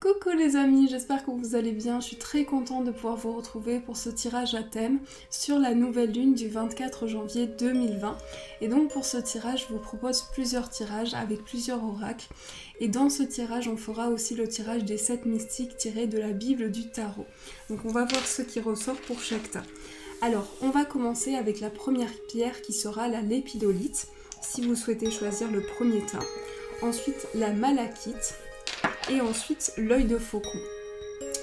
Coucou les amis, j'espère que vous allez bien. Je suis très contente de pouvoir vous retrouver pour ce tirage à thème sur la nouvelle lune du 24 janvier 2020. Et donc pour ce tirage, je vous propose plusieurs tirages avec plusieurs oracles. Et dans ce tirage, on fera aussi le tirage des 7 mystiques tirés de la Bible du Tarot. Donc on va voir ce qui ressort pour chaque tas. Alors, on va commencer avec la première pierre qui sera la lépidolite, si vous souhaitez choisir le premier tas. Ensuite, la malachite. Et ensuite, l'œil de faucon.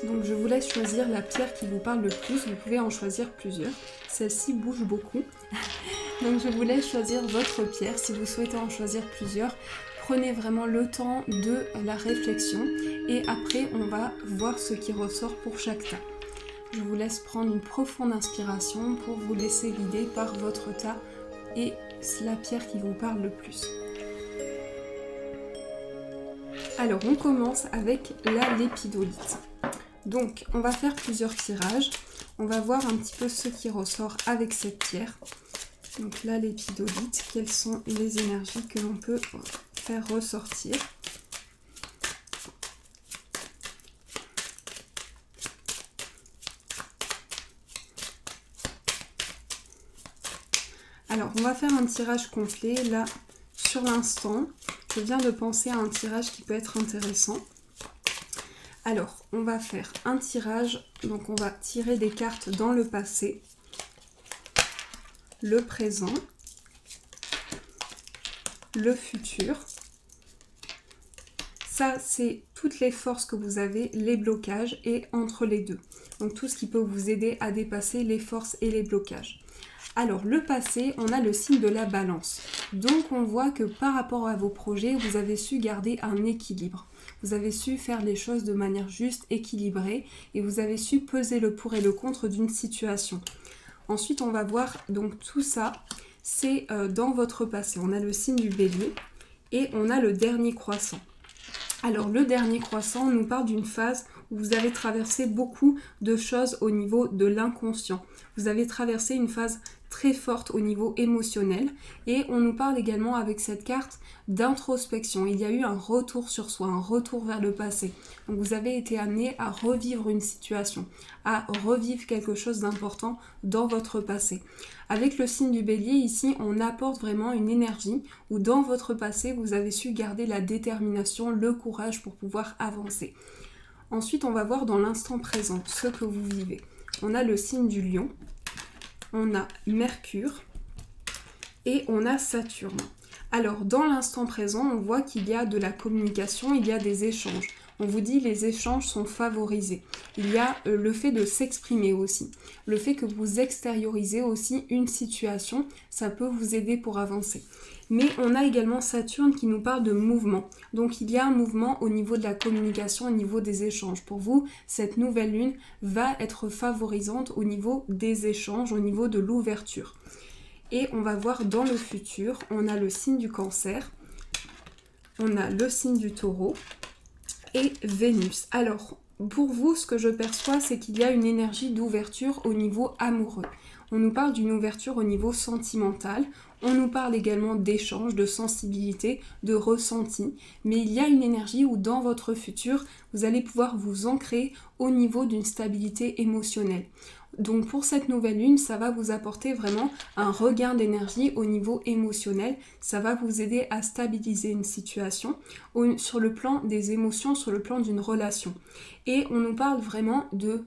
Donc je vous laisse choisir la pierre qui vous parle le plus, vous pouvez en choisir plusieurs. Celle-ci bouge beaucoup. Donc je vous laisse choisir votre pierre, si vous souhaitez en choisir plusieurs. Prenez vraiment le temps de la réflexion et après on va voir ce qui ressort pour chaque tas. Je vous laisse prendre une profonde inspiration pour vous laisser guider par votre tas et la pierre qui vous parle le plus. Alors on commence avec la lépidolite. Donc on va faire plusieurs tirages. On va voir un petit peu ce qui ressort avec cette pierre. Donc la lépidolite, quelles sont les énergies que l'on peut faire ressortir. Alors on va faire un tirage complet là sur l'instant. Je viens de penser à un tirage qui peut être intéressant. Alors, on va faire un tirage, donc on va tirer des cartes dans le passé, le présent, le futur. Ça, c'est toutes les forces que vous avez, les blocages et entre les deux. Donc tout ce qui peut vous aider à dépasser les forces et les blocages. Alors, le passé, on a le signe de la balance. Donc, on voit que par rapport à vos projets, vous avez su garder un équilibre. Vous avez su faire les choses de manière juste, équilibrée, et vous avez su peser le pour et le contre d'une situation. Ensuite, on va voir, donc tout ça, c'est dans votre passé. On a le signe du bélier et on a le dernier croissant. Alors, le dernier croissant nous parle d'une phase où vous avez traversé beaucoup de choses au niveau de l'inconscient. Vous avez traversé une phase très forte au niveau émotionnel et on nous parle également avec cette carte d'introspection. Il y a eu un retour sur soi, un retour vers le passé. Donc vous avez été amené à revivre une situation, à revivre quelque chose d'important dans votre passé. Avec le signe du bélier ici, on apporte vraiment une énergie où dans votre passé, vous avez su garder la détermination, le courage pour pouvoir avancer. Ensuite, on va voir dans l'instant présent ce que vous vivez. On a le signe du lion, on a Mercure et on a Saturne. Alors, dans l'instant présent, on voit qu'il y a de la communication, il y a des échanges. On vous dit les échanges sont favorisés. Il y a le fait de s'exprimer aussi. Le fait que vous extériorisez aussi une situation, ça peut vous aider pour avancer. Mais on a également Saturne qui nous parle de mouvement. Donc il y a un mouvement au niveau de la communication, au niveau des échanges. Pour vous, cette nouvelle lune va être favorisante au niveau des échanges, au niveau de l'ouverture. Et on va voir dans le futur, on a le signe du Cancer, on a le signe du Taureau et Vénus. Alors, pour vous, ce que je perçois, c'est qu'il y a une énergie d'ouverture au niveau amoureux. On nous parle d'une ouverture au niveau sentimental, on nous parle également d'échange, de sensibilité, de ressenti, mais il y a une énergie où dans votre futur, vous allez pouvoir vous ancrer au niveau d'une stabilité émotionnelle. Donc pour cette nouvelle lune, ça va vous apporter vraiment un regain d'énergie au niveau émotionnel. Ça va vous aider à stabiliser une situation sur le plan des émotions, sur le plan d'une relation. Et on nous parle vraiment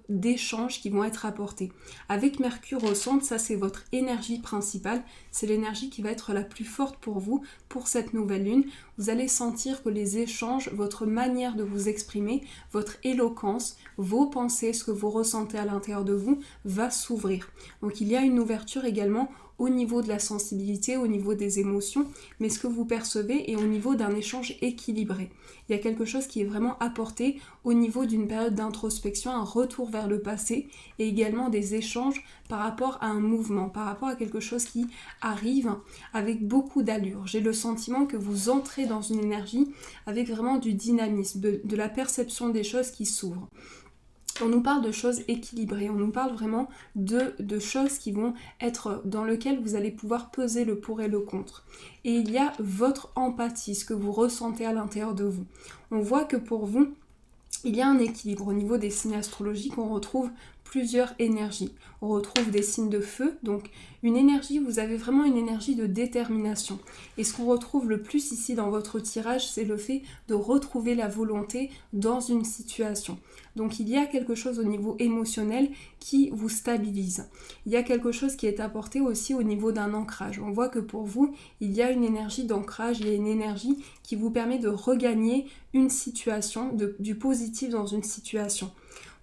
d'échanges qui vont être apportés. Avec Mercure au centre, ça c'est votre énergie principale. C'est l'énergie qui va être la plus forte pour vous pour cette nouvelle lune. Vous allez sentir que les échanges, votre manière de vous exprimer, votre éloquence, vos pensées, ce que vous ressentez à l'intérieur de vous, va s'ouvrir. Donc il y a une ouverture également au niveau de la sensibilité, au niveau des émotions, mais ce que vous percevez est au niveau d'un échange équilibré. Il y a quelque chose qui est vraiment apporté au niveau d'une période d'introspection, un retour vers le passé et également des échanges par rapport à un mouvement, par rapport à quelque chose qui arrive avec beaucoup d'allure. J'ai le sentiment que vous entrez dans une énergie avec vraiment du dynamisme, de la perception des choses qui s'ouvrent. On nous parle de choses équilibrées, on nous parle vraiment de choses qui vont être dans lesquelles vous allez pouvoir peser le pour et le contre. Et il y a votre empathie, ce que vous ressentez à l'intérieur de vous. On voit que pour vous, il y a un équilibre. Au niveau des signes astrologiques, on retrouve plusieurs énergies. On retrouve des signes de feu, donc une énergie, vous avez vraiment une énergie de détermination. Et ce qu'on retrouve le plus ici dans votre tirage, c'est le fait de retrouver la volonté dans une situation. Donc il y a quelque chose au niveau émotionnel qui vous stabilise. Il y a quelque chose qui est apporté aussi au niveau d'un ancrage. On voit que pour vous, il y a une énergie d'ancrage, il y a une énergie qui vous permet de regagner une situation, du positif dans une situation.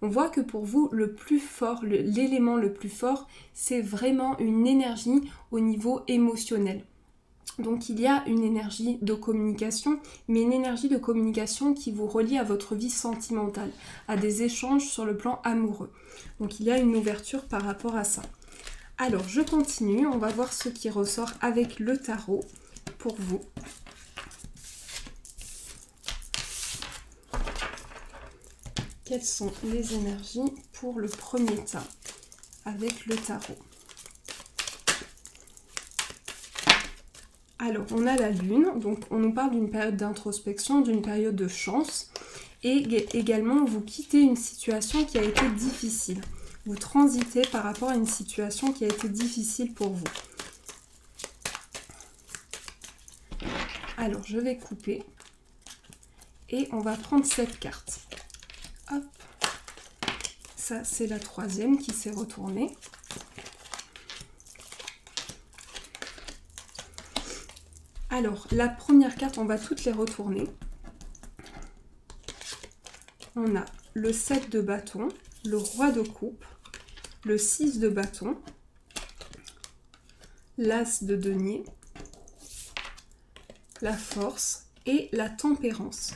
On voit que pour vous, le plus fort, l'élément le plus fort, c'est vraiment une énergie au niveau émotionnel. Donc il y a une énergie de communication, mais une énergie de communication qui vous relie à votre vie sentimentale, à des échanges sur le plan amoureux. Donc il y a une ouverture par rapport à ça. Alors je continue, on va voir ce qui ressort avec le tarot pour vous. Quelles sont les énergies pour le premier tas avec le tarot? Alors, on a la lune, donc on nous parle d'une période d'introspection, d'une période de chance, et également vous quittez une situation qui a été difficile. Vous transitez par rapport à une situation qui a été difficile pour vous. Alors, je vais couper, et on va prendre cette carte. Hop, ça c'est la troisième qui s'est retournée. Alors, la première carte, on va toutes les retourner. On a le 7 de bâton, le roi de coupe, le 6 de bâton, l'as de denier, la force et la tempérance.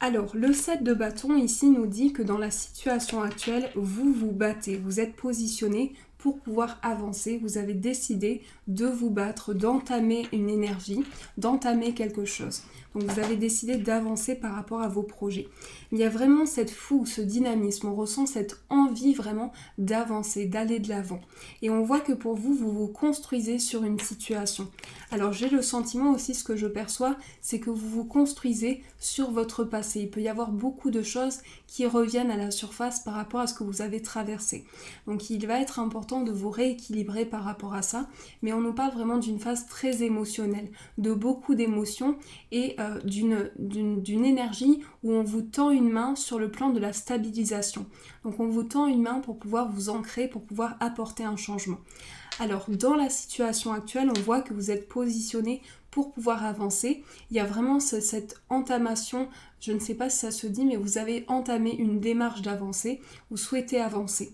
Alors, le 7 de bâton ici nous dit que dans la situation actuelle, vous vous battez, vous êtes positionné pour pouvoir avancer, vous avez décidé de vous battre, d'entamer une énergie, d'entamer quelque chose. Donc vous avez décidé d'avancer par rapport à vos projets. Il y a vraiment cette fougue, ce dynamisme, on ressent cette envie vraiment d'avancer, d'aller de l'avant. Et on voit que pour vous, vous vous construisez sur une situation. Alors j'ai le sentiment aussi, ce que je perçois, c'est que vous vous construisez sur votre passé. Il peut y avoir beaucoup de choses qui reviennent à la surface par rapport à ce que vous avez traversé. Donc il va être important de vous rééquilibrer par rapport à ça, mais on nous parle vraiment d'une phase très émotionnelle, de beaucoup d'émotions et d'une énergie où on vous tend une main sur le plan de la stabilisation. Donc on vous tend une main pour pouvoir vous ancrer, pour pouvoir apporter un changement. Alors dans la situation actuelle, on voit que vous êtes positionné pour pouvoir avancer. Il y a vraiment cette entamation, je ne sais pas si ça se dit, mais vous avez entamé une démarche d'avancer, vous souhaitez avancer.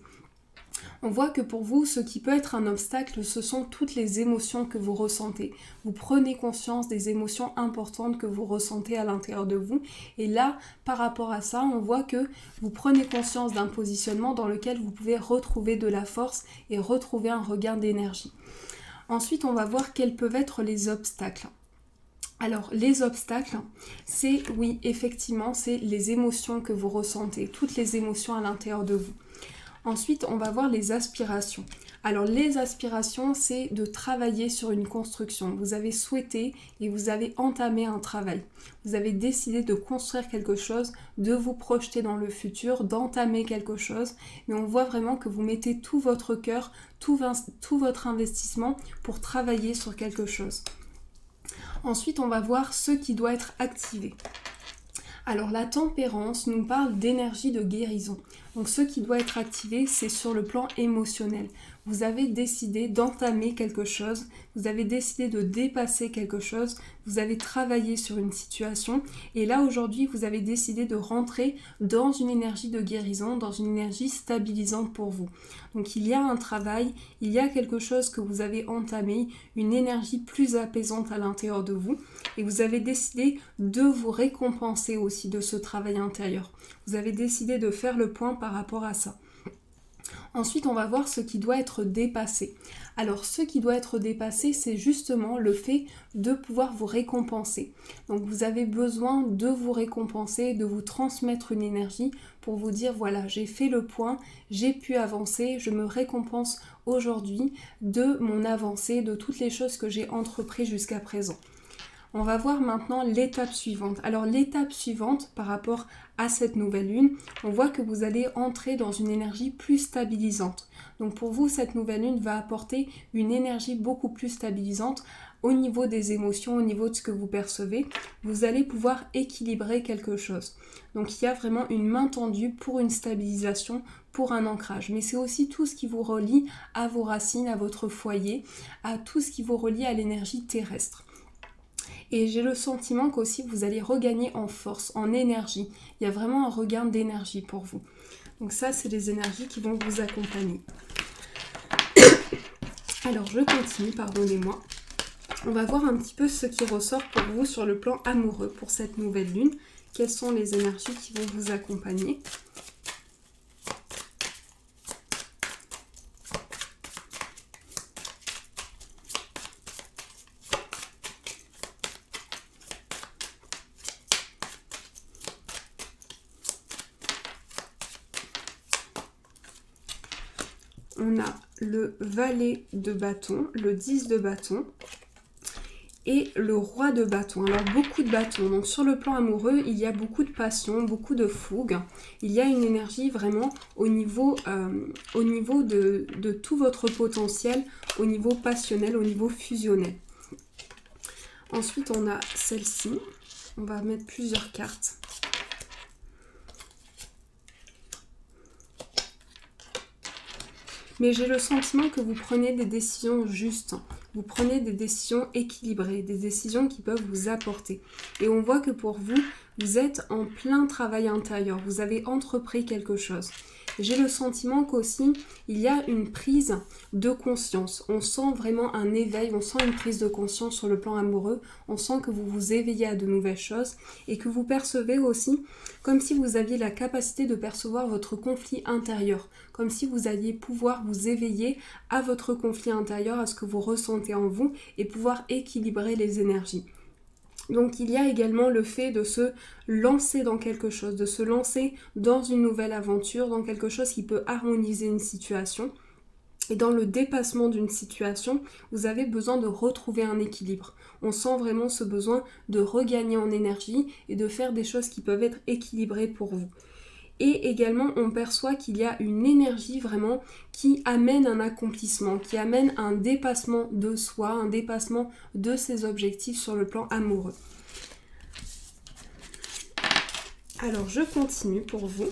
On voit que pour vous, ce qui peut être un obstacle, ce sont toutes les émotions que vous ressentez. Vous prenez conscience des émotions importantes que vous ressentez à l'intérieur de vous. Et là, par rapport à ça, on voit que vous prenez conscience d'un positionnement dans lequel vous pouvez retrouver de la force et retrouver un regain d'énergie. Ensuite, on va voir quels peuvent être les obstacles. Alors, les obstacles, c'est, oui, effectivement, c'est les émotions que vous ressentez, toutes les émotions à l'intérieur de vous. Ensuite, on va voir les aspirations. Alors, les aspirations, c'est de travailler sur une construction. Vous avez souhaité et vous avez entamé un travail. Vous avez décidé de construire quelque chose, de vous projeter dans le futur, d'entamer quelque chose. Mais on voit vraiment que vous mettez tout votre cœur, tout votre investissement pour travailler sur quelque chose. Ensuite, on va voir ce qui doit être activé. Alors la tempérance nous parle d'énergie de guérison. Donc ce qui doit être activé, c'est sur le plan émotionnel. Vous avez décidé d'entamer quelque chose, vous avez décidé de dépasser quelque chose, vous avez travaillé sur une situation et là aujourd'hui vous avez décidé de rentrer dans une énergie de guérison, dans une énergie stabilisante pour vous. Donc il y a un travail, il y a quelque chose que vous avez entamé, une énergie plus apaisante à l'intérieur de vous et vous avez décidé de vous récompenser aussi de ce travail intérieur. Vous avez décidé de faire le point par rapport à ça. Ensuite, on va voir ce qui doit être dépassé. Alors, ce qui doit être dépassé, c'est justement le fait de pouvoir vous récompenser. Donc, vous avez besoin de vous récompenser, de vous transmettre une énergie pour vous dire, voilà, j'ai fait le point, j'ai pu avancer, je me récompense aujourd'hui de mon avancée, de toutes les choses que j'ai entreprises jusqu'à présent. On va voir maintenant l'étape suivante. Alors l'étape suivante par rapport à cette nouvelle lune, on voit que vous allez entrer dans une énergie plus stabilisante. Donc pour vous, cette nouvelle lune va apporter une énergie beaucoup plus stabilisante au niveau des émotions, au niveau de ce que vous percevez. Vous allez pouvoir équilibrer quelque chose. Donc il y a vraiment une main tendue pour une stabilisation, pour un ancrage. Mais c'est aussi tout ce qui vous relie à vos racines, à votre foyer, à tout ce qui vous relie à l'énergie terrestre. Et j'ai le sentiment qu'aussi vous allez regagner en force, en énergie. Il y a vraiment un regain d'énergie pour vous. Donc ça, c'est les énergies qui vont vous accompagner. Alors je continue, pardonnez-moi. On va voir un petit peu ce qui ressort pour vous sur le plan amoureux pour cette nouvelle lune. Quelles sont les énergies qui vont vous accompagner ? On a le valet de bâton, le 10 de bâton et le roi de bâton. Alors beaucoup de bâtons, donc sur le plan amoureux, il y a beaucoup de passion, beaucoup de fougue. Il y a une énergie vraiment au niveau de tout votre potentiel, au niveau passionnel, au niveau fusionnel. Ensuite, on a celle-ci. On va mettre plusieurs cartes. Mais j'ai le sentiment que vous prenez des décisions justes, vous prenez des décisions équilibrées, des décisions qui peuvent vous apporter. Et on voit que pour vous, vous êtes en plein travail intérieur, vous avez entrepris quelque chose. J'ai le sentiment qu'aussi, il y a une prise de conscience. On sent vraiment un éveil, on sent une prise de conscience sur le plan amoureux. On sent que vous vous éveillez à de nouvelles choses et que vous percevez aussi comme si vous aviez la capacité de percevoir votre conflit intérieur. Comme si vous alliez pouvoir vous éveiller à votre conflit intérieur, à ce que vous ressentez en vous et pouvoir équilibrer les énergies. Donc il y a également le fait de se lancer dans quelque chose, de se lancer dans une nouvelle aventure, dans quelque chose qui peut harmoniser une situation. Et dans le dépassement d'une situation, vous avez besoin de retrouver un équilibre. On sent vraiment ce besoin de regagner en énergie et de faire des choses qui peuvent être équilibrées pour vous. Et également, on perçoit qu'il y a une énergie vraiment qui amène un accomplissement, qui amène un dépassement de soi, un dépassement de ses objectifs sur le plan amoureux. Alors, je continue pour vous.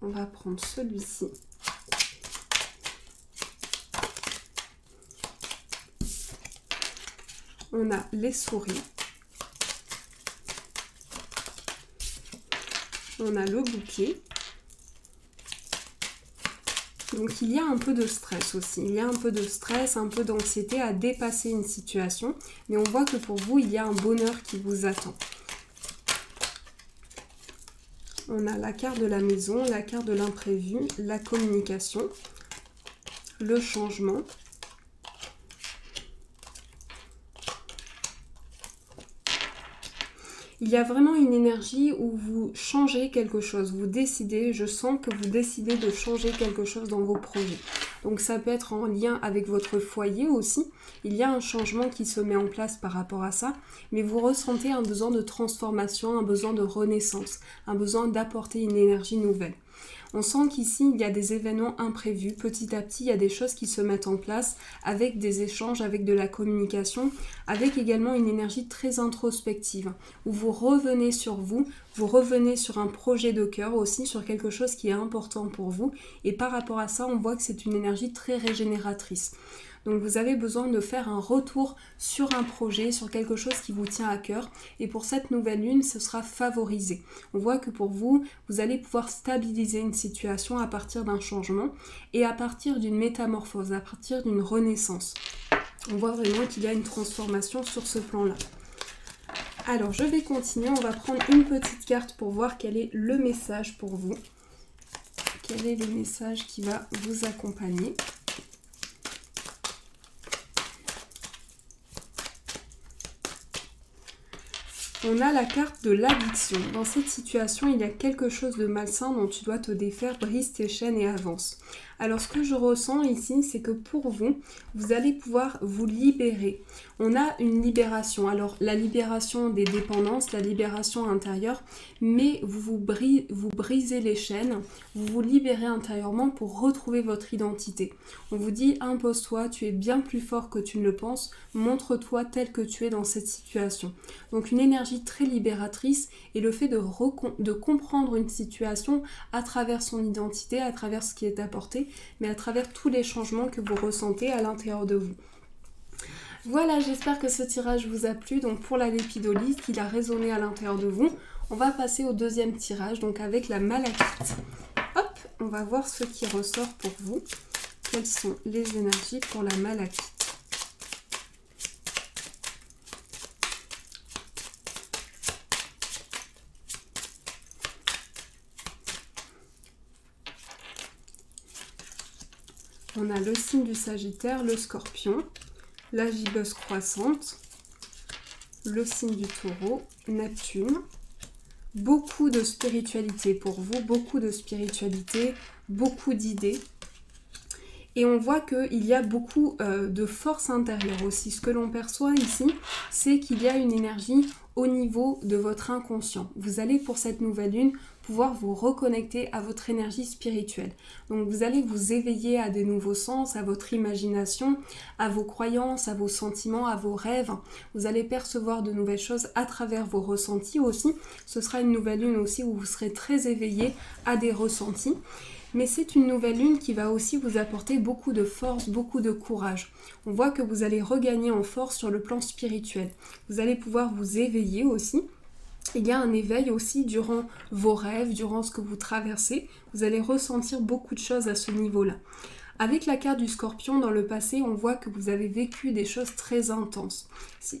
On va prendre celui-ci. On a les souris. On a le bouquet. Donc il y a un peu de stress aussi. Il y a un peu de stress, un peu d'anxiété à dépasser une situation. Mais on voit que pour vous, il y a un bonheur qui vous attend. On a la carte de la maison, la carte de l'imprévu, la communication, le changement. Il y a vraiment une énergie où vous changez quelque chose, vous décidez, je sens que vous décidez de changer quelque chose dans vos projets. Donc ça peut être en lien avec votre foyer aussi, il y a un changement qui se met en place par rapport à ça, mais vous ressentez un besoin de transformation, un besoin de renaissance, un besoin d'apporter une énergie nouvelle. On sent qu'ici, il y a des événements imprévus. Petit à petit, il y a des choses qui se mettent en place avec des échanges, avec de la communication, avec également une énergie très introspective, où vous revenez sur vous revenez sur un projet de cœur aussi, sur quelque chose qui est important pour vous. Et par rapport à ça, on voit que c'est une énergie très régénératrice. Donc vous avez besoin de faire un retour sur un projet, sur quelque chose qui vous tient à cœur. Et pour cette nouvelle lune, ce sera favorisé. On voit que pour vous, vous allez pouvoir stabiliser une situation à partir d'un changement et à partir d'une métamorphose, à partir d'une renaissance. On voit vraiment qu'il y a une transformation sur ce plan-là. Alors je vais continuer, on va prendre une petite carte pour voir quel est le message pour vous. Quel est le message qui va vous accompagner ? on a la carte de l'addiction. Dans cette situation, il y a quelque chose de malsain dont tu dois te défaire, brise tes chaînes et avance. Alors ce que je ressens ici, c'est que pour vous, vous allez pouvoir vous libérer. On a une libération, alors la libération des dépendances, la libération intérieure, mais vous brisez les chaînes, vous vous libérez intérieurement pour retrouver votre identité. On vous dit, impose-toi, tu es bien plus fort que tu ne le penses, montre-toi tel que tu es dans cette situation. Donc une énergie très libératrice et le fait de comprendre une situation à travers son identité, à travers ce qui est apporté, mais à travers tous les changements que vous ressentez à l'intérieur de vous. Voilà, j'espère que ce tirage vous a plu. Donc pour la lépidolie, qu'il a résonné à l'intérieur de vous, on va passer au deuxième tirage, donc avec la malachite. Hop, on va voir ce qui ressort pour vous. Quelles sont les énergies pour la malachite? On a le signe du Sagittaire, le Scorpion, la gibbeuse croissante, le signe du Taureau, Neptune. Beaucoup de spiritualité pour vous, beaucoup de spiritualité, beaucoup d'idées. Et on voit qu'il y a beaucoup de force intérieure aussi. Ce que l'on perçoit ici, c'est qu'il y a une énergie au niveau de votre inconscient. Vous allez pour cette nouvelle lune pouvoir vous reconnecter à votre énergie spirituelle. Donc vous allez vous éveiller à des nouveaux sens, à votre imagination, à vos croyances, à vos sentiments, à vos rêves. Vous allez percevoir de nouvelles choses à travers vos ressentis aussi. Ce sera une nouvelle lune aussi où vous serez très éveillé à des ressentis. Mais c'est une nouvelle lune qui va aussi vous apporter beaucoup de force, beaucoup de courage. On voit que vous allez regagner en force sur le plan spirituel. Vous allez pouvoir vous éveiller aussi. Il y a un éveil aussi durant vos rêves, durant ce que vous traversez. Vous allez ressentir beaucoup de choses à ce niveau-là. Avec la carte du Scorpion, dans le passé, on voit que vous avez vécu des choses très intenses.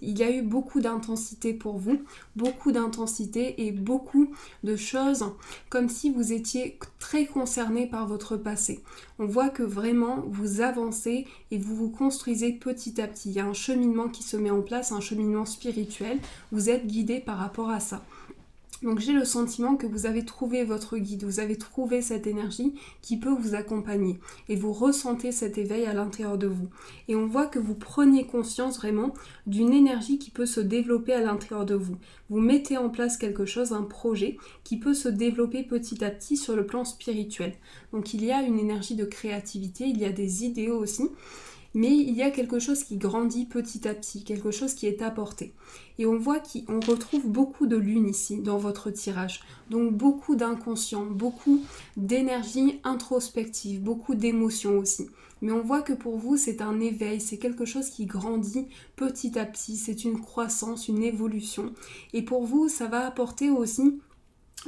Il y a eu beaucoup d'intensité pour vous, beaucoup d'intensité et beaucoup de choses comme si vous étiez très concerné par votre passé. On voit que vraiment vous avancez et vous vous construisez petit à petit. Il y a un cheminement qui se met en place, un cheminement spirituel. Vous êtes guidé par rapport à ça. Donc j'ai le sentiment que vous avez trouvé votre guide, vous avez trouvé cette énergie qui peut vous accompagner et vous ressentez cet éveil à l'intérieur de vous. Et on voit que vous prenez conscience vraiment d'une énergie qui peut se développer à l'intérieur de vous. Vous mettez en place quelque chose, un projet qui peut se développer petit à petit sur le plan spirituel. Donc il y a une énergie de créativité, il y a des idéaux aussi. Mais il y a quelque chose qui grandit petit à petit, quelque chose qui est apporté. Et on voit qu'on retrouve beaucoup de lune ici dans votre tirage. Donc beaucoup d'inconscient, beaucoup d'énergie introspective, beaucoup d'émotions aussi. Mais on voit que pour vous, c'est un éveil, c'est quelque chose qui grandit petit à petit, c'est une croissance, une évolution. Et pour vous, ça va apporter aussi...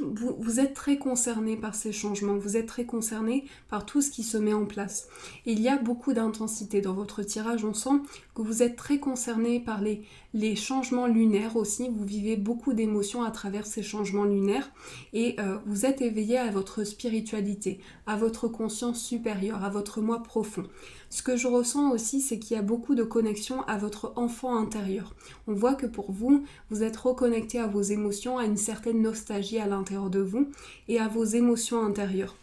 Vous êtes très concerné par ces changements, vous êtes très concerné par tout ce qui se met en place. Et il y a beaucoup d'intensité dans votre tirage, on sent que vous êtes très concerné par les changements lunaires aussi, vous vivez beaucoup d'émotions à travers ces changements lunaires et vous êtes éveillé à votre spiritualité, à votre conscience supérieure, à votre moi profond. Ce que je ressens aussi, c'est qu'il y a beaucoup de connexion à votre enfant intérieur. On voit que pour vous, vous êtes reconnecté à vos émotions, à une certaine nostalgie à l'intérieur de vous et à vos émotions intérieures.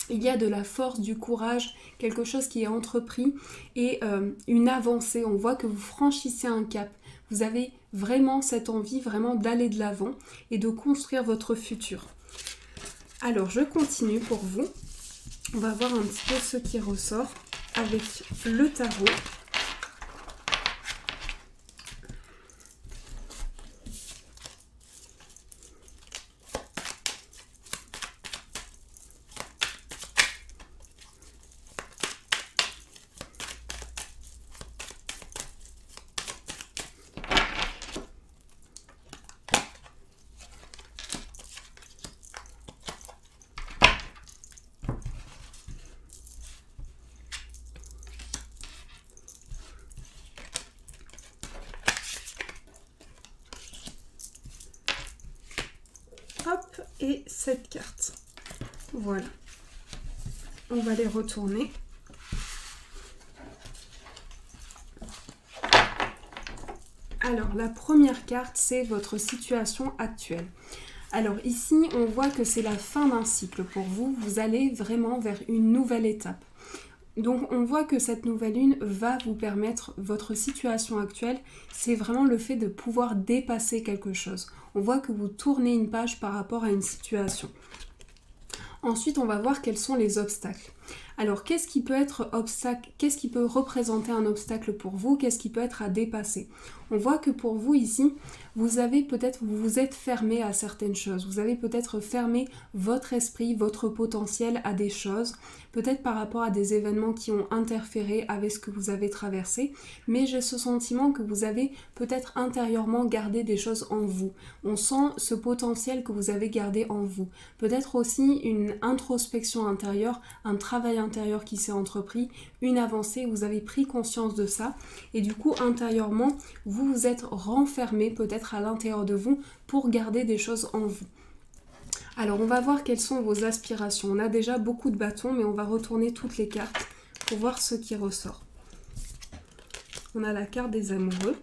Il y a de la force, du courage, quelque chose qui est entrepris et une avancée. On voit que vous franchissez un cap. Vous avez vraiment cette envie vraiment d'aller de l'avant et de construire votre futur. Alors, je continue pour vous. On va voir un petit peu ce qui ressort avec le tarot. Hop, et cette carte. Voilà. On va les retourner. Alors, la première carte, c'est votre situation actuelle. Alors ici, on voit que c'est la fin d'un cycle pour vous. Vous allez vraiment vers une nouvelle étape. Donc on voit que cette nouvelle lune va vous permettre, votre situation actuelle, c'est vraiment le fait de pouvoir dépasser quelque chose. On voit que vous tournez une page par rapport à une situation. Ensuite, on va voir quels sont les obstacles. Alors, qu'est-ce qui peut être obstacle? Qu'est-ce qui peut représenter un obstacle pour vous? Qu'est-ce qui peut être à dépasser? On voit que pour vous ici, vous vous êtes fermé à certaines choses. Vous avez peut-être fermé votre esprit, votre potentiel à des choses, peut-être par rapport à des événements qui ont interféré avec ce que vous avez traversé. Mais j'ai ce sentiment que vous avez peut-être intérieurement gardé des choses en vous. On sent ce potentiel que vous avez gardé en vous. Peut-être aussi une introspection intérieure, un travail intérieur qui s'est entrepris, une avancée, vous avez pris conscience de ça et du coup intérieurement vous vous êtes renfermé peut-être à l'intérieur de vous pour garder des choses en vous. Alors on va voir quelles sont vos aspirations. On a déjà beaucoup de bâtons mais on va retourner toutes les cartes pour voir ce qui ressort. On a la carte des amoureux,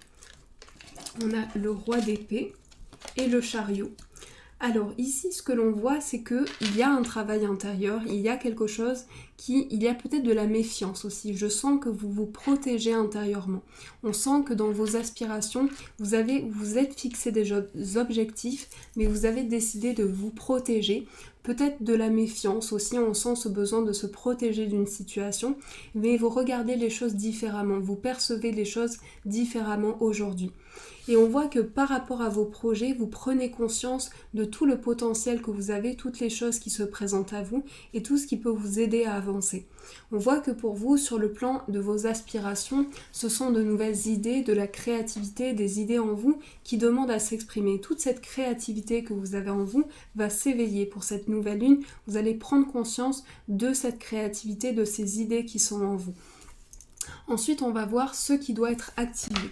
on a le roi d'épée et le chariot. Alors ici, ce que l'on voit, c'est qu'il y a un travail intérieur, il y a quelque chose il y a peut-être de la méfiance aussi. Je sens que vous vous protégez intérieurement. On sent que dans vos aspirations, vous êtes fixé des objectifs, mais vous avez décidé de vous protéger. Peut-être de la méfiance aussi, on sent ce besoin de se protéger d'une situation, mais vous regardez les choses différemment, vous percevez les choses différemment aujourd'hui. Et on voit que par rapport à vos projets, vous prenez conscience de tout le potentiel que vous avez, toutes les choses qui se présentent à vous et tout ce qui peut vous aider à avancer. On voit que pour vous, sur le plan de vos aspirations, ce sont de nouvelles idées, de la créativité, des idées en vous qui demandent à s'exprimer. Toute cette créativité que vous avez en vous va s'éveiller pour cette nouvelle lune. Vous allez prendre conscience de cette créativité, de ces idées qui sont en vous. Ensuite, on va voir ce qui doit être activé.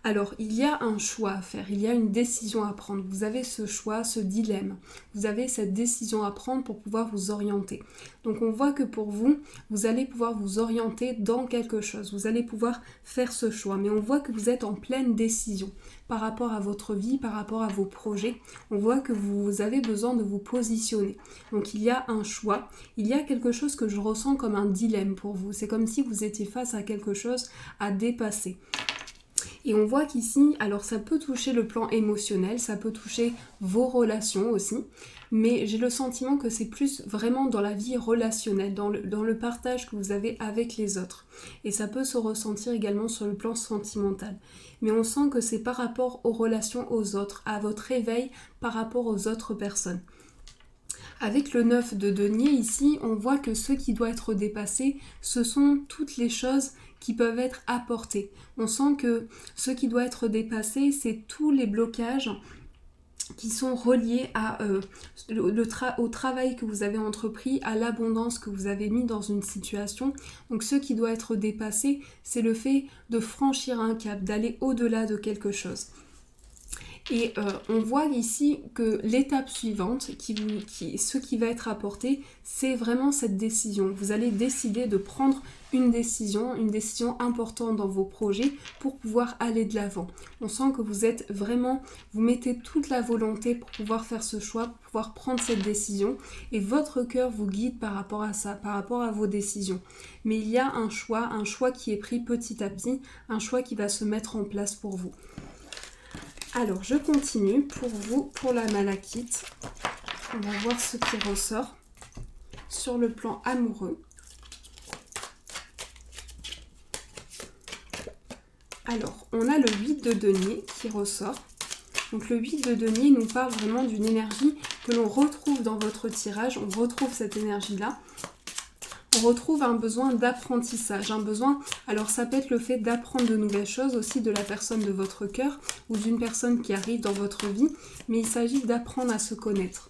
Alors, il y a un choix à faire, il y a une décision à prendre. Vous avez ce choix, ce dilemme. Vous avez cette décision à prendre pour pouvoir vous orienter. Donc, on voit que pour vous, vous allez pouvoir vous orienter dans quelque chose. Vous allez pouvoir faire ce choix. Mais on voit que vous êtes en pleine décision par rapport à votre vie, par rapport à vos projets. On voit que vous avez besoin de vous positionner. Donc, il y a un choix. Il y a quelque chose que je ressens comme un dilemme pour vous. C'est comme si vous étiez face à quelque chose à dépasser. Et on voit qu'ici, alors ça peut toucher le plan émotionnel, ça peut toucher vos relations aussi, mais j'ai le sentiment que c'est plus vraiment dans la vie relationnelle, dans le partage que vous avez avec les autres. Et ça peut se ressentir également sur le plan sentimental. Mais on sent que c'est par rapport aux relations aux autres, à votre éveil par rapport aux autres personnes. Avec le 9 de denier ici, on voit que ce qui doit être dépassé, ce sont toutes les choses qui peuvent être apportées. On sent que ce qui doit être dépassé, c'est tous les blocages qui sont reliés au travail que vous avez entrepris, à l'abondance que vous avez mis dans une situation. Donc ce qui doit être dépassé, c'est le fait de franchir un cap, d'aller au-delà de quelque chose. Et on voit ici que l'étape suivante, ce qui va être apporté, c'est vraiment cette décision. Vous allez décider de prendre une décision importante dans vos projets pour pouvoir aller de l'avant. On sent que vous mettez toute la volonté pour pouvoir faire ce choix, pour pouvoir prendre cette décision. Et votre cœur vous guide par rapport à ça, par rapport à vos décisions. Mais il y a un choix qui est pris petit à petit, un choix qui va se mettre en place pour vous. Alors, je continue pour vous, pour la malachite. On va voir ce qui ressort sur le plan amoureux. Alors, on a le 8 de denier qui ressort. Donc, le 8 de denier nous parle vraiment d'une énergie que l'on retrouve dans votre tirage. On retrouve cette énergie-là. On retrouve un besoin d'apprentissage, un besoin, alors ça peut être le fait d'apprendre de nouvelles choses aussi de la personne de votre cœur ou d'une personne qui arrive dans votre vie, mais il s'agit d'apprendre à se connaître.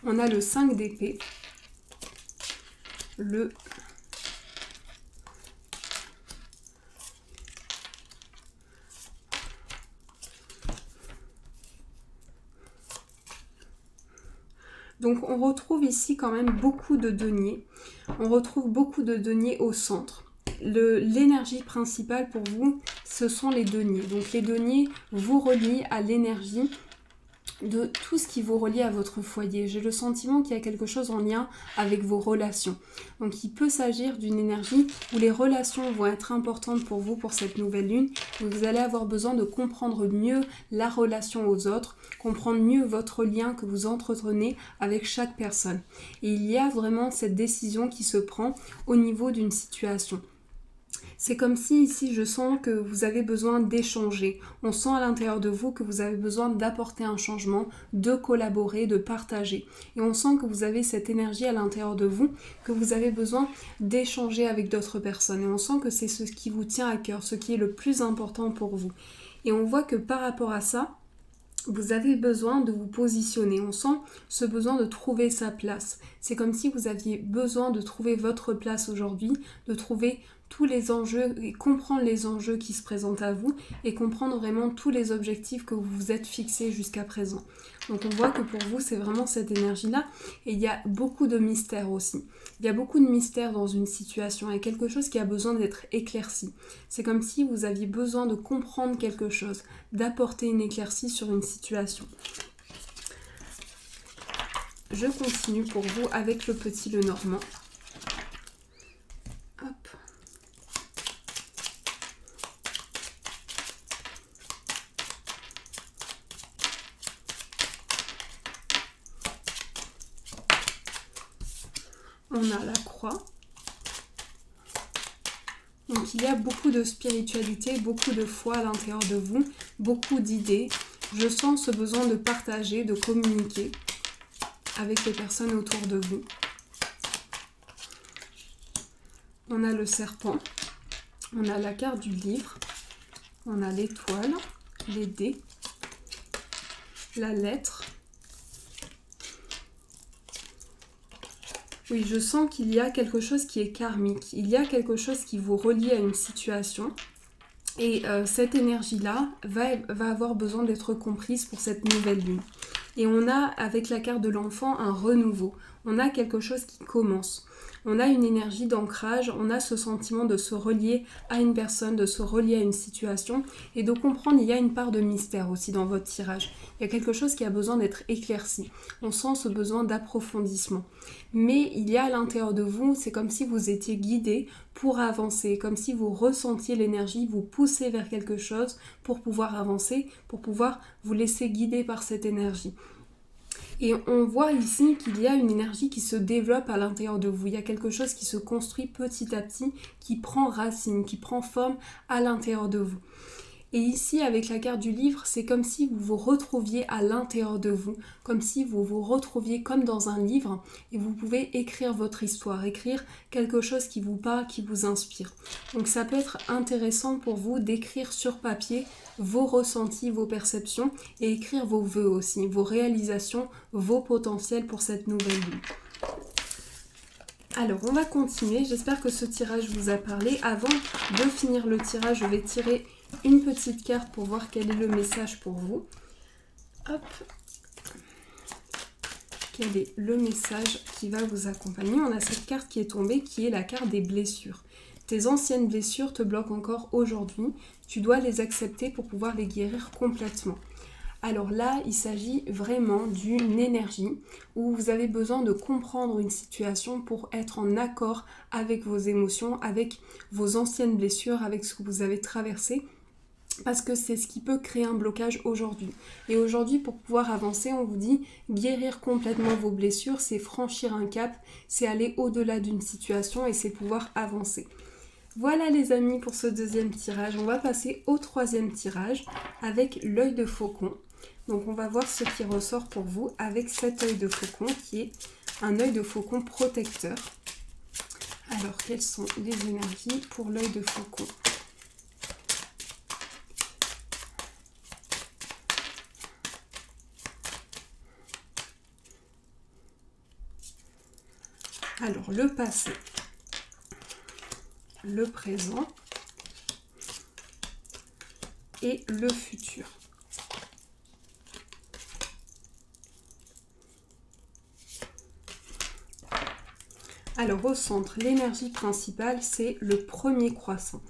On a le 5 d'épée, Donc on retrouve ici quand même beaucoup de deniers. On retrouve beaucoup de deniers au centre. L'énergie principale pour vous, ce sont les deniers. Donc les deniers vous relient à l'énergie de tout ce qui vous relie à votre foyer. J'ai le sentiment qu'il y a quelque chose en lien avec vos relations. Donc il peut s'agir d'une énergie où les relations vont être importantes pour vous pour cette nouvelle lune. Vous allez avoir besoin de comprendre mieux la relation aux autres, comprendre mieux votre lien que vous entretenez avec chaque personne. Et il y a vraiment cette décision qui se prend au niveau d'une situation. C'est comme si ici je sens que vous avez besoin d'échanger. On sent à l'intérieur de vous que vous avez besoin d'apporter un changement, de collaborer, de partager. Et on sent que vous avez cette énergie à l'intérieur de vous, que vous avez besoin d'échanger avec d'autres personnes. Et on sent que c'est ce qui vous tient à cœur, ce qui est le plus important pour vous. Et on voit que par rapport à ça, vous avez besoin de vous positionner. On sent ce besoin de trouver sa place. C'est comme si vous aviez besoin de trouver votre place aujourd'hui, de trouver tous les enjeux et comprendre les enjeux qui se présentent à vous et comprendre vraiment tous les objectifs que vous vous êtes fixés jusqu'à présent. Donc on voit que pour vous, c'est vraiment cette énergie-là et il y a beaucoup de mystères aussi. Il y a beaucoup de mystères dans une situation et quelque chose qui a besoin d'être éclairci. C'est comme si vous aviez besoin de comprendre quelque chose, d'apporter une éclaircie sur une situation. Je continue pour vous avec le petit Lenormand. Hop. On a la croix. Donc il y a beaucoup de spiritualité, beaucoup de foi à l'intérieur de vous, beaucoup d'idées. Je sens ce besoin de partager, de communiquer avec les personnes autour de vous. On a le serpent, on a la carte du livre, on a l'étoile, les dés, la lettre. Oui, je sens qu'il y a quelque chose qui est karmique, il y a quelque chose qui vous relie à une situation et cette énergie-là va avoir besoin d'être comprise pour cette nouvelle lune. Et on a avec la carte de l'enfant un renouveau, on a quelque chose qui commence. On a une énergie d'ancrage, on a ce sentiment de se relier à une personne, de se relier à une situation et de comprendre, il y a une part de mystère aussi dans votre tirage. Il y a quelque chose qui a besoin d'être éclairci. On sent ce besoin d'approfondissement. Mais il y a à l'intérieur de vous, c'est comme si vous étiez guidé pour avancer, comme si vous ressentiez l'énergie, vous poussez vers quelque chose pour pouvoir avancer, pour pouvoir vous laisser guider par cette énergie. Et on voit ici qu'il y a une énergie qui se développe à l'intérieur de vous. Il y a quelque chose qui se construit petit à petit, qui prend racine, qui prend forme à l'intérieur de vous. Et ici, avec la carte du livre, c'est comme si vous vous retrouviez à l'intérieur de vous, comme si vous vous retrouviez comme dans un livre et vous pouvez écrire votre histoire, écrire quelque chose qui vous parle, qui vous inspire. Donc ça peut être intéressant pour vous d'écrire sur papier vos ressentis, vos perceptions et écrire vos vœux aussi, vos réalisations, vos potentiels pour cette nouvelle lune. Alors, on va continuer. J'espère que ce tirage vous a parlé. Avant de finir le tirage, je vais tirer une petite carte pour voir quel est le message pour vous. Hop. Quel est le message qui va vous accompagner? On a cette carte qui est tombée, qui est la carte des blessures. Tes anciennes blessures te bloquent encore aujourd'hui. Tu dois les accepter pour pouvoir les guérir complètement. Alors là, il s'agit vraiment d'une énergie où vous avez besoin de comprendre une situation pour être en accord avec vos émotions, avec vos anciennes blessures, avec ce que vous avez traversé, parce que c'est ce qui peut créer un blocage aujourd'hui. Et aujourd'hui, pour pouvoir avancer, on vous dit guérir complètement vos blessures, c'est franchir un cap, c'est aller au-delà d'une situation et c'est pouvoir avancer. Voilà les amis pour ce deuxième tirage. On va passer au troisième tirage avec l'œil de faucon. Donc on va voir ce qui ressort pour vous avec cet œil de faucon qui est un œil de faucon protecteur. Alors quelles sont les énergies pour l'œil de faucon ? Alors le passé, le présent et le futur. Alors au centre, l'énergie principale, c'est le premier croissant.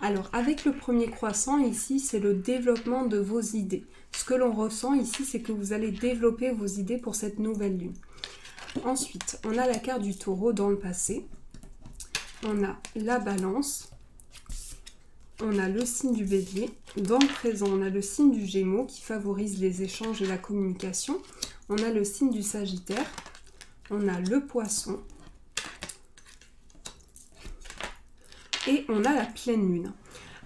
Alors, avec le premier croissant, ici, c'est le développement de vos idées. Ce que l'on ressent ici, c'est que vous allez développer vos idées pour cette nouvelle lune. Ensuite, on a la carte du taureau dans le passé. On a la balance. On a le signe du bélier. Dans le présent, on a le signe du gémeaux qui favorise les échanges et la communication. On a le signe du sagittaire. On a le poisson. Et on a la pleine lune.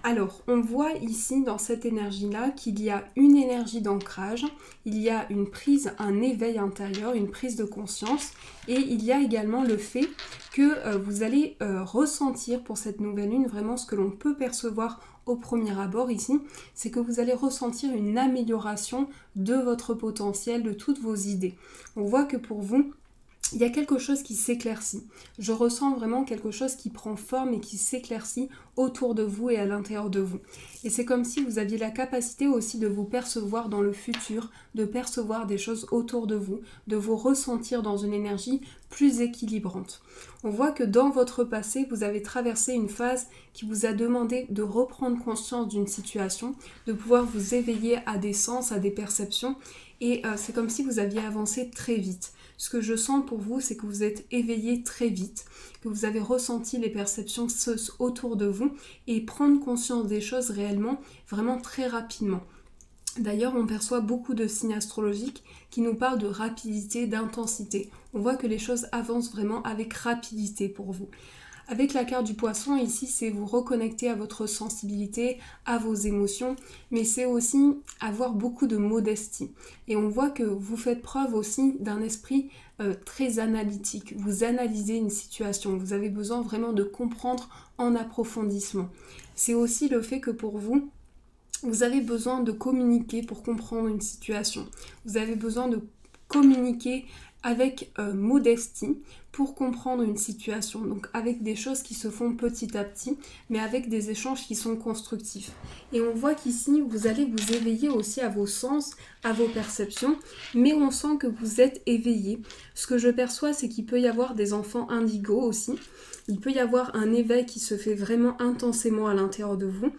Alors, on voit ici dans cette énergie-là qu'il y a une énergie d'ancrage, il y a une prise, un éveil intérieur, une prise de conscience, et il y a également le fait que vous allez ressentir pour cette nouvelle lune vraiment ce que l'on peut percevoir au premier abord ici, c'est que vous allez ressentir une amélioration de votre potentiel, de toutes vos idées. On voit que pour vous, il y a quelque chose qui s'éclaircit. Je ressens vraiment quelque chose qui prend forme et qui s'éclaircit autour de vous et à l'intérieur de vous. Et c'est comme si vous aviez la capacité aussi de vous percevoir dans le futur, de percevoir des choses autour de vous ressentir dans une énergie plus équilibrante. On voit que dans votre passé, vous avez traversé une phase qui vous a demandé de reprendre conscience d'une situation, de pouvoir vous éveiller à des sens, à des perceptions, et c'est comme si vous aviez avancé très vite. Ce que je sens pour vous, c'est que vous êtes éveillé très vite, que vous avez ressenti les perceptions autour de vous et prendre conscience des choses réellement, vraiment très rapidement. D'ailleurs, on perçoit beaucoup de signes astrologiques qui nous parlent de rapidité, d'intensité. On voit que les choses avancent vraiment avec rapidité pour vous. Avec la carte du poisson, ici, c'est vous reconnecter à votre sensibilité, à vos émotions, mais c'est aussi avoir beaucoup de modestie. Et on voit que vous faites preuve aussi d'un esprit très analytique. Vous analysez une situation, vous avez besoin vraiment de comprendre en approfondissement. C'est aussi le fait que pour vous, vous avez besoin de communiquer pour comprendre une situation. Vous avez besoin de communiquer avec modestie pour comprendre une situation, donc avec des choses qui se font petit à petit, mais avec des échanges qui sont constructifs. Et on voit qu'ici, vous allez vous éveiller aussi à vos sens, à vos perceptions, mais on sent que vous êtes éveillé. Ce que je perçois, c'est qu'il peut y avoir des enfants indigos aussi, il peut y avoir un éveil qui se fait vraiment intensément à l'intérieur de vous.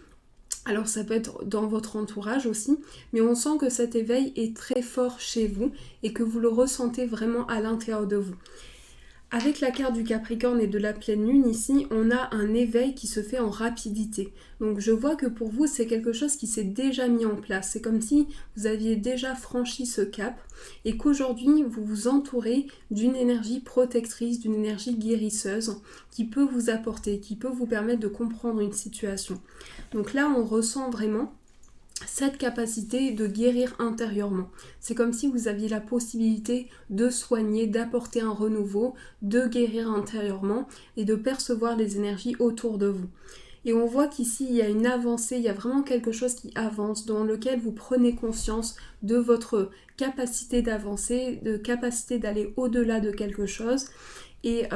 Alors ça peut être dans votre entourage aussi, mais on sent que cet éveil est très fort chez vous et que vous le ressentez vraiment à l'intérieur de vous. Avec la carte du Capricorne et de la pleine lune ici, on a un éveil qui se fait en rapidité. Donc je vois que pour vous, c'est quelque chose qui s'est déjà mis en place. C'est comme si vous aviez déjà franchi ce cap et qu'aujourd'hui, vous vous entourez d'une énergie protectrice, d'une énergie guérisseuse qui peut vous apporter, qui peut vous permettre de comprendre une situation. Donc là, on ressent vraiment cette capacité de guérir intérieurement. C'est comme si vous aviez la possibilité de soigner, d'apporter un renouveau, de guérir intérieurement et de percevoir les énergies autour de vous. Et on voit qu'ici, il y a une avancée, il y a vraiment quelque chose qui avance, dans lequel vous prenez conscience de votre capacité d'avancer, de capacité d'aller au-delà de quelque chose. Et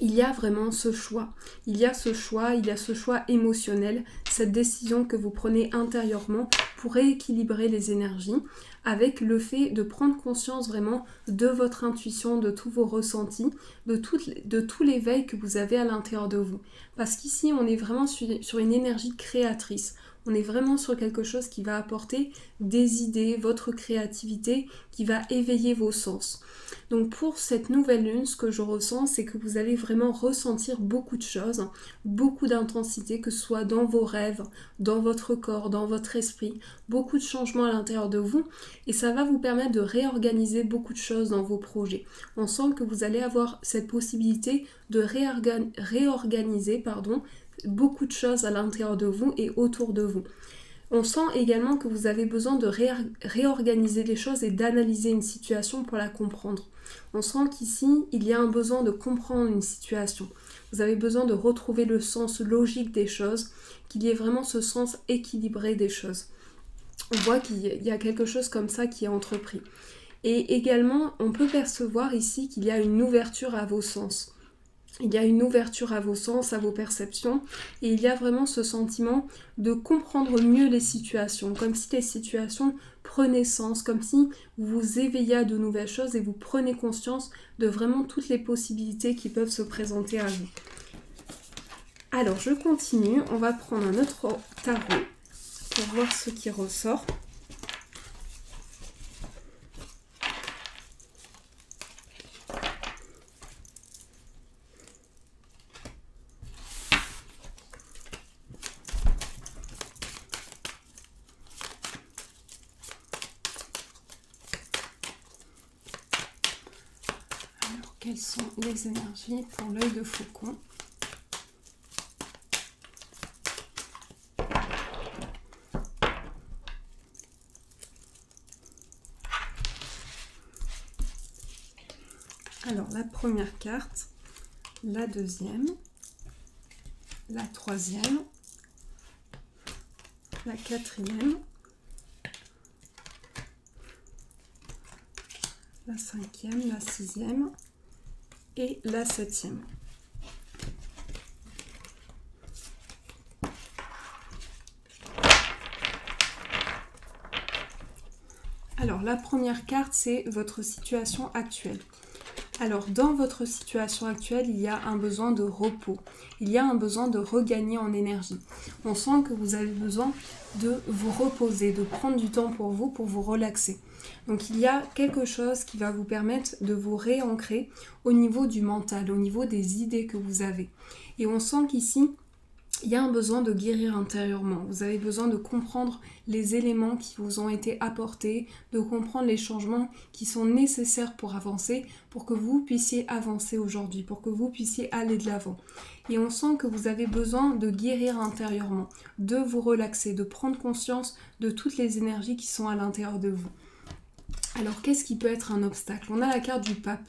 il y a vraiment ce choix. Il y a ce choix émotionnel, cette décision que vous prenez intérieurement pour rééquilibrer les énergies avec le fait de prendre conscience vraiment de votre intuition, de tous vos ressentis, de tout l'éveil que vous avez à l'intérieur de vous. Parce qu'ici, on est vraiment sur une énergie créatrice. On est vraiment sur quelque chose qui va apporter des idées, votre créativité, qui va éveiller vos sens. Donc pour cette nouvelle lune, ce que je ressens, c'est que vous allez vraiment ressentir beaucoup de choses, beaucoup d'intensité, que ce soit dans vos rêves, dans votre corps, dans votre esprit, beaucoup de changements à l'intérieur de vous, et ça va vous permettre de réorganiser beaucoup de choses dans vos projets. On sent que vous allez avoir cette possibilité de réorganiser beaucoup de choses à l'intérieur de vous et autour de vous. On sent également que vous avez besoin de réorganiser les choses et d'analyser une situation pour la comprendre. On sent qu'ici, il y a un besoin de comprendre une situation. Vous avez besoin de retrouver le sens logique des choses, qu'il y ait vraiment ce sens équilibré des choses. On voit qu'il y a quelque chose comme ça qui est entrepris. Et également, on peut percevoir ici qu'il y a une ouverture à vos sens. Il y a une ouverture à vos sens, à vos perceptions, et il y a vraiment ce sentiment de comprendre mieux les situations, comme si les situations prenaient sens, comme si vous vous éveillez à de nouvelles choses et vous prenez conscience de vraiment toutes les possibilités qui peuvent se présenter à vous. Alors je continue, on va prendre un autre tarot pour voir ce qui ressort. Alors quelles sont les énergies pour l'œil de faucon ? Alors, la première carte, la deuxième, la troisième, la quatrième, la cinquième, la sixième et la septième. Alors, la première carte, c'est votre situation actuelle. Alors, dans votre situation actuelle, il y a un besoin de repos. Il y a un besoin de regagner en énergie. On sent que vous avez besoin de vous reposer, de prendre du temps pour vous relaxer. Donc, il y a quelque chose qui va vous permettre de vous réancrer au niveau du mental, au niveau des idées que vous avez. Et on sent qu'ici, il y a un besoin de guérir intérieurement. Vous avez besoin de comprendre les éléments qui vous ont été apportés, de comprendre les changements qui sont nécessaires pour avancer, pour que vous puissiez avancer aujourd'hui, pour que vous puissiez aller de l'avant. Et on sent que vous avez besoin de guérir intérieurement, de vous relaxer, de prendre conscience de toutes les énergies qui sont à l'intérieur de vous. Alors, qu'est-ce qui peut être un obstacle ? On a la carte du pape.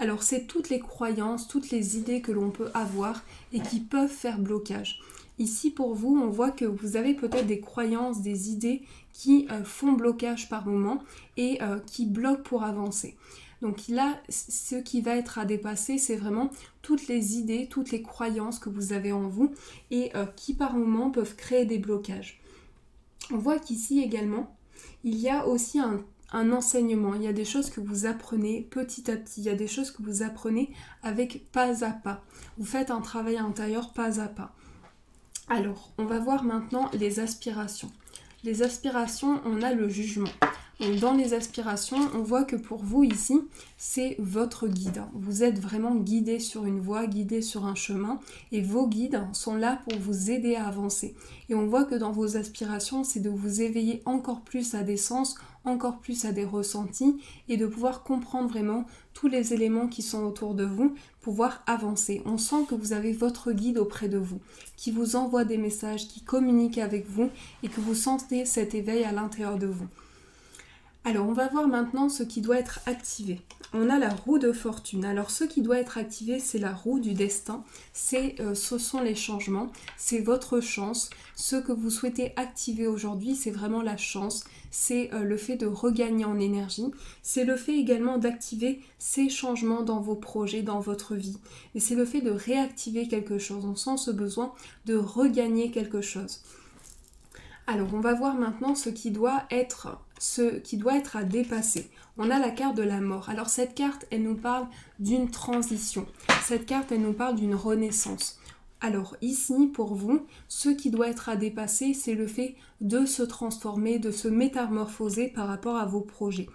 Alors, c'est toutes les croyances, toutes les idées que l'on peut avoir et qui peuvent faire blocage. Ici, pour vous, on voit que vous avez peut-être des croyances, des idées qui font blocage par moment et qui bloquent pour avancer. Donc là, ce qui va être à dépasser, c'est vraiment toutes les idées, toutes les croyances que vous avez en vous et qui par moment peuvent créer des blocages. On voit qu'ici également, il y a aussi un enseignement, il y a des choses que vous apprenez petit à petit, il y a des choses que vous apprenez avec pas à pas. Vous faites un travail intérieur pas à pas. Alors, on va voir maintenant les aspirations. Les aspirations, on a le jugement. Donc, dans les aspirations, on voit que pour vous ici, c'est votre guide. Vous êtes vraiment guidé sur une voie, guidé sur un chemin et vos guides sont là pour vous aider à avancer. Et on voit que dans vos aspirations, c'est de vous éveiller encore plus à des sens, encore plus à des ressentis et de pouvoir comprendre vraiment tous les éléments qui sont autour de vous, pouvoir avancer. On sent que vous avez votre guide auprès de vous, qui vous envoie des messages, qui communique avec vous et que vous sentez cet éveil à l'intérieur de vous. Alors, on va voir maintenant ce qui doit être activé. On a la roue de fortune. Alors, ce qui doit être activé, c'est la roue du destin. Ce sont les changements, c'est votre chance. Ce que vous souhaitez activer aujourd'hui, c'est vraiment la chance. C'est le fait de regagner en énergie. C'est le fait également d'activer ces changements dans vos projets, dans votre vie. Et c'est le fait de réactiver quelque chose. On sent ce besoin de regagner quelque chose. Alors, on va voir maintenant ce qui doit être à dépasser. On a la carte de la mort. Alors, cette carte, elle nous parle d'une transition. Cette carte, elle nous parle d'une renaissance. Alors, ici, pour vous, ce qui doit être à dépasser, c'est le fait de se transformer, de se métamorphoser par rapport à vos projets.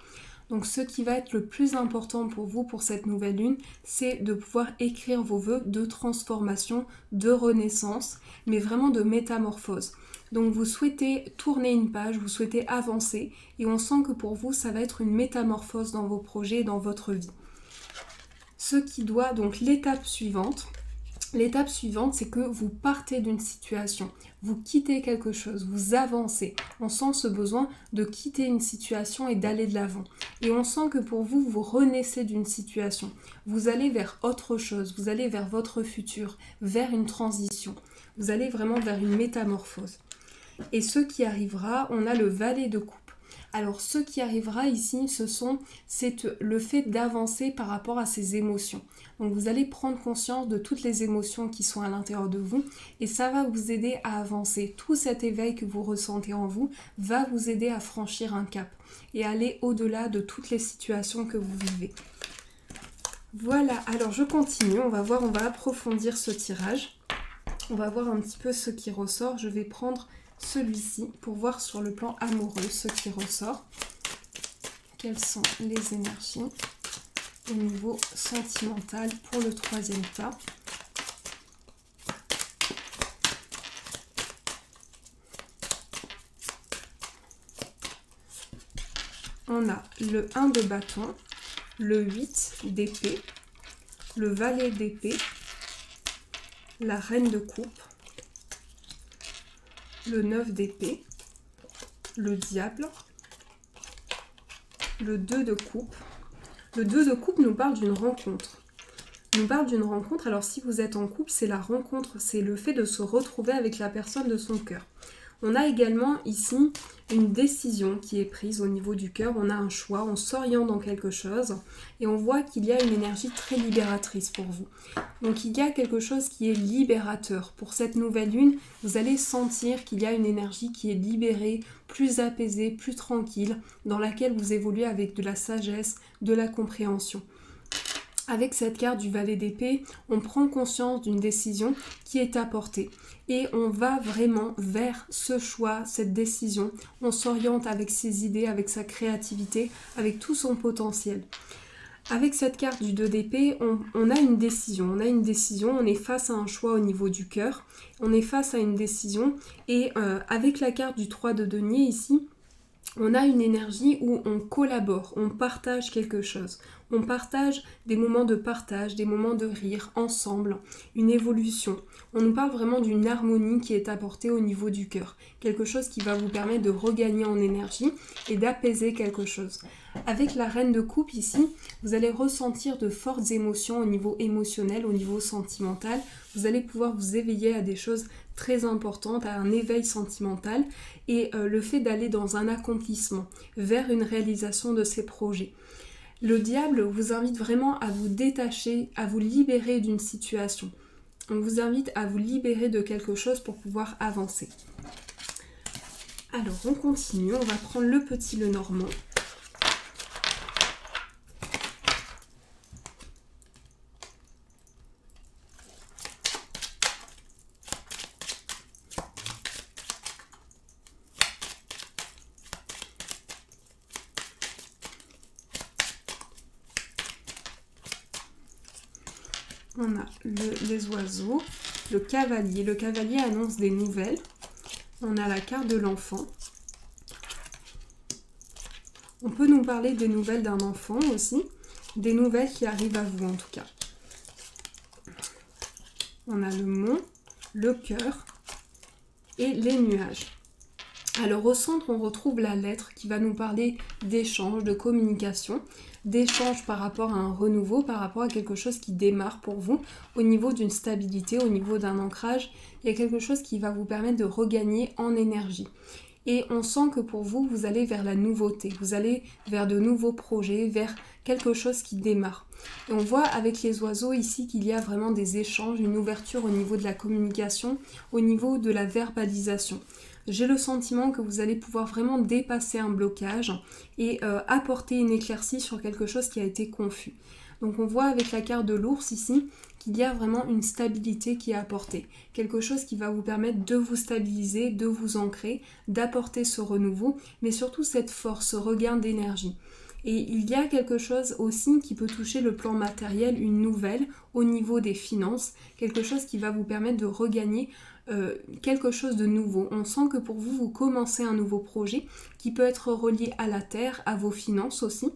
Donc, ce qui va être le plus important pour vous pour cette nouvelle lune, c'est de pouvoir écrire vos vœux de transformation, de renaissance, mais vraiment de métamorphose. Donc vous souhaitez tourner une page, vous souhaitez avancer et on sent que pour vous, ça va être une métamorphose dans vos projets et dans votre vie. Ce qui doit, donc l'étape suivante, c'est que vous partez d'une situation, vous quittez quelque chose, vous avancez. On sent ce besoin de quitter une situation et d'aller de l'avant. Et on sent que pour vous, vous renaissez d'une situation. Vous allez vers autre chose, vous allez vers votre futur, vers une transition. Vous allez vraiment vers une métamorphose. Et ce qui arrivera, on a le valet de coupe. Alors ce qui arrivera ici, c'est le fait d'avancer par rapport à ces émotions. Donc vous allez prendre conscience de toutes les émotions qui sont à l'intérieur de vous et ça va vous aider à avancer. Tout cet éveil que vous ressentez en vous va vous aider à franchir un cap et aller au-delà de toutes les situations que vous vivez. Voilà, alors je continue, on va approfondir ce tirage. On va voir un petit peu ce qui ressort. Je vais prendre celui-ci pour voir sur le plan amoureux ce qui ressort. Quelles sont les énergies au niveau sentimental pour le troisième tas. On a le 1 de bâton, le 8 d'épée, le valet d'épée, la reine de coupe, le 9 d'épée, le diable, le 2 de coupe. Le 2 de coupe nous parle d'une rencontre. Nous parle d'une rencontre, alors si vous êtes en couple, c'est la rencontre, c'est le fait de se retrouver avec la personne de son cœur. On a également ici une décision qui est prise au niveau du cœur, on a un choix, on s'oriente dans quelque chose et on voit qu'il y a une énergie très libératrice pour vous. Donc il y a quelque chose qui est libérateur. Pour cette nouvelle lune, vous allez sentir qu'il y a une énergie qui est libérée, plus apaisée, plus tranquille, dans laquelle vous évoluez avec de la sagesse, de la compréhension. Avec cette carte du valet d'épée, on prend conscience d'une décision qui est apportée et on va vraiment vers ce choix, cette décision. On s'oriente avec ses idées, avec sa créativité, avec tout son potentiel. Avec cette carte du 2 d'épée, on a une décision. On est face à un choix au niveau du cœur, on est face à une décision et avec la carte du 3 de denier ici, on a une énergie où on collabore, on partage quelque chose. On partage des moments de partage, des moments de rire ensemble, une évolution. On nous parle vraiment d'une harmonie qui est apportée au niveau du cœur. Quelque chose qui va vous permettre de regagner en énergie et d'apaiser quelque chose. Avec la reine de coupe ici, vous allez ressentir de fortes émotions au niveau émotionnel, au niveau sentimental. Vous allez pouvoir vous éveiller à des choses très importantes, à un éveil sentimental et le fait d'aller dans un accomplissement, vers une réalisation de ces projets. Le diable vous invite vraiment à vous détacher, à vous libérer d'une situation. On vous invite à vous libérer de quelque chose pour pouvoir avancer. Alors on continue, on va prendre le petit Lenormand. On a les oiseaux, le cavalier. Le cavalier annonce des nouvelles. On a la carte de l'enfant. On peut nous parler des nouvelles d'un enfant aussi. Des nouvelles qui arrivent à vous en tout cas. On a le mont, le cœur et les nuages. Alors au centre, on retrouve la lettre qui va nous parler d'échange, de communication, d'échange par rapport à un renouveau, par rapport à quelque chose qui démarre pour vous, au niveau d'une stabilité, au niveau d'un ancrage. Il y a quelque chose qui va vous permettre de regagner en énergie. Et on sent que pour vous, vous allez vers la nouveauté, vous allez vers de nouveaux projets, vers quelque chose qui démarre. Et on voit avec les oiseaux ici qu'il y a vraiment des échanges, une ouverture au niveau de la communication, au niveau de la verbalisation. J'ai le sentiment que vous allez pouvoir vraiment dépasser un blocage et apporter une éclaircie sur quelque chose qui a été confus. Donc on voit avec la carte de l'ours ici qu'il y a vraiment une stabilité qui est apportée. Quelque chose qui va vous permettre de vous stabiliser, de vous ancrer, d'apporter ce renouveau, mais surtout cette force, ce regain d'énergie. Et il y a quelque chose aussi qui peut toucher le plan matériel, une nouvelle au niveau des finances, quelque chose qui va vous permettre de regagner quelque chose de nouveau. On sent que pour vous, vous commencez un nouveau projet qui peut être relié à la terre, à vos finances aussi.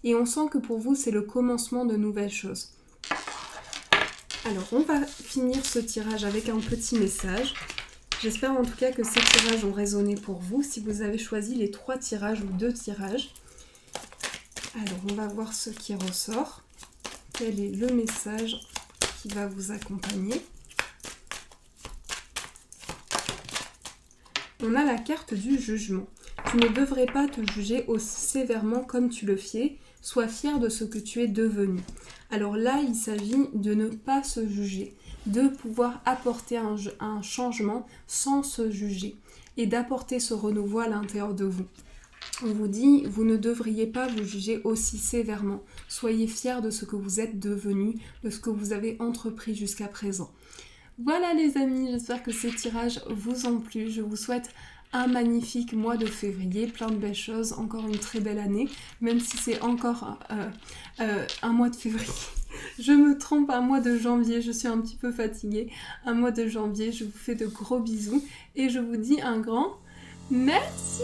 Et on sent que pour vous, c'est le commencement de nouvelles choses. Alors, on va finir ce tirage avec un petit message. J'espère en tout cas que ces tirages ont résonné pour vous. Si vous avez choisi les 3 tirages ou 2 tirages. Alors, on va voir ce qui ressort. Quel est le message qui va vous accompagner? On a la carte du jugement. Tu ne devrais pas te juger aussi sévèrement comme tu le fais. Sois fier de ce que tu es devenu. Alors là, il s'agit de ne pas se juger, de pouvoir apporter un changement sans se juger et d'apporter ce renouveau à l'intérieur de vous. On vous dit, vous ne devriez pas vous juger aussi sévèrement. Soyez fiers de ce que vous êtes devenu, de ce que vous avez entrepris jusqu'à présent. Voilà les amis, j'espère que ces tirages vous ont plu. Je vous souhaite un magnifique mois de février, plein de belles choses, encore une très belle année, même si c'est encore un mois de février. Je me trompe, un mois de janvier, je suis un petit peu fatiguée. Un mois de janvier, je vous fais de gros bisous et je vous dis un grand merci.